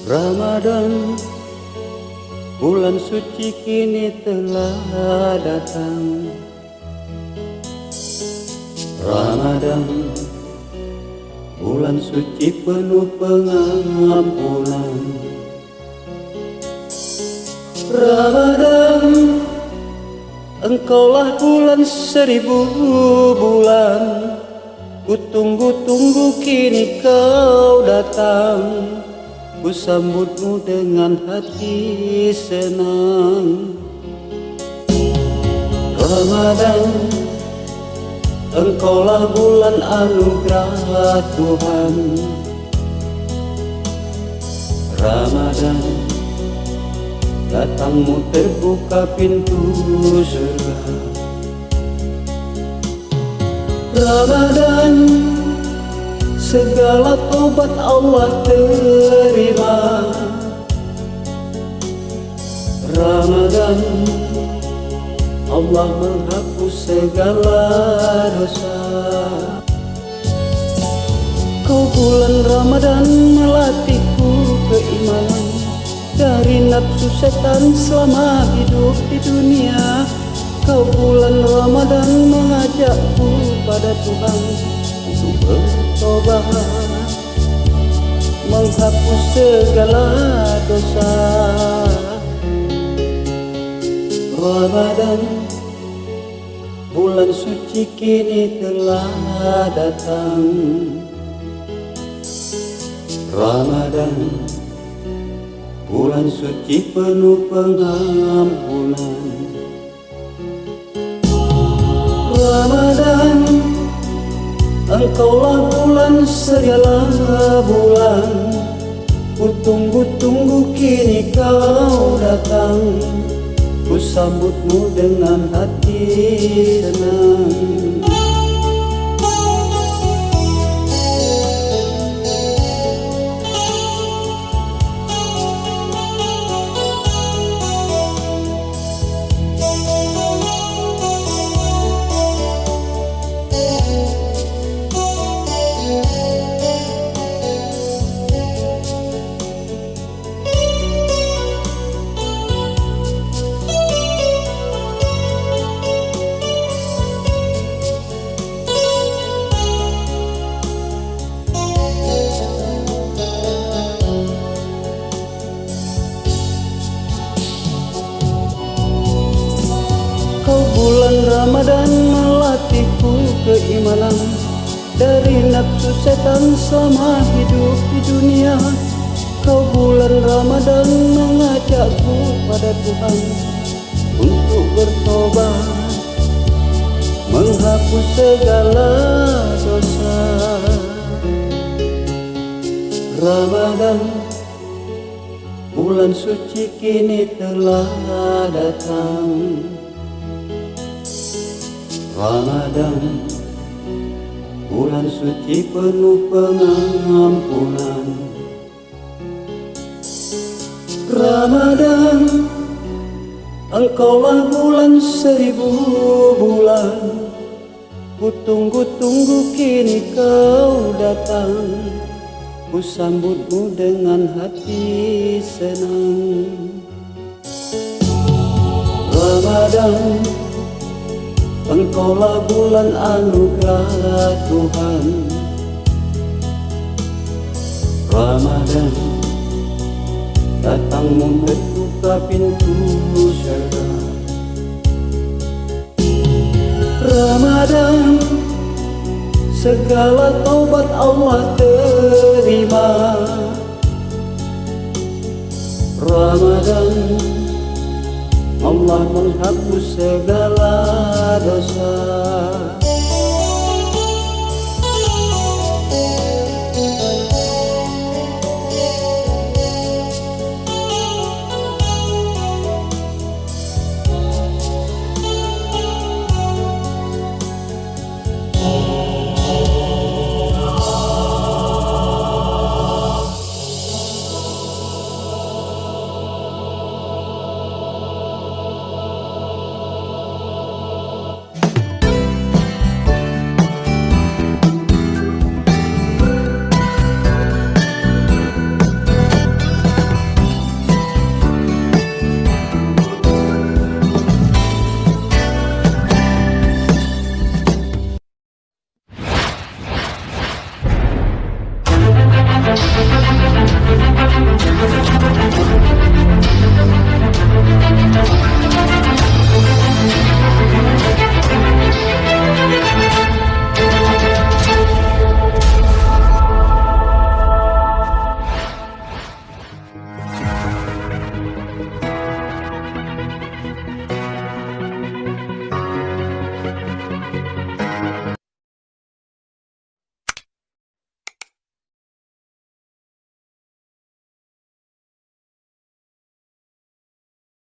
Ramadan, bulan suci kini telah datang. Ramadan, bulan suci penuh pengampunan. Ramadan, engkaulah bulan 1000 bulan. Ku tunggu-tunggu kini kau datang. Ku sambutmu dengan hati senang. Ramadan, engkaulah bulan anugerah Tuhan. Ramadan, datangmu terbuka pintu surga. Ramadan, segala tobat Allah terima. Ramadan, Allah menghapus segala dosa. Kau bulan Ramadan melatihku keimanan dari nafsu setan selama hidup di dunia. Kau bulan Ramadan mengajakku pada Tuhan untuk bertobat, menghapus segala dosa. Ramadan, bulan suci kini telah datang. Ramadan, bulan suci penuh pengampunan. Ramadan, engkaulah bulan segala bulan. Ku tunggu-tunggu kini kau datang. Ku sambutmu dengan hati senang. Bulan Ramadan melatihku keimanan dari nafsu setan selama hidup di dunia. Kau bulan Ramadan mengajakku pada Tuhan untuk bertobat, menghapus segala dosa. Ramadan, bulan suci kini telah datang. Ramadan, bulan suci penuh pengampunan. Ramadan, engkaulah bulan 1000 bulan. Ku tunggu-tunggu kini kau datang. Ku sambutmu dengan hati senang. Ramadan, engkaulah bulan anugerah Tuhan. Ramadan, datangmu terbuka pintu surga. Ramadan, segala taubat Allah terima. Ramadan, Allah menghapus segala dosa.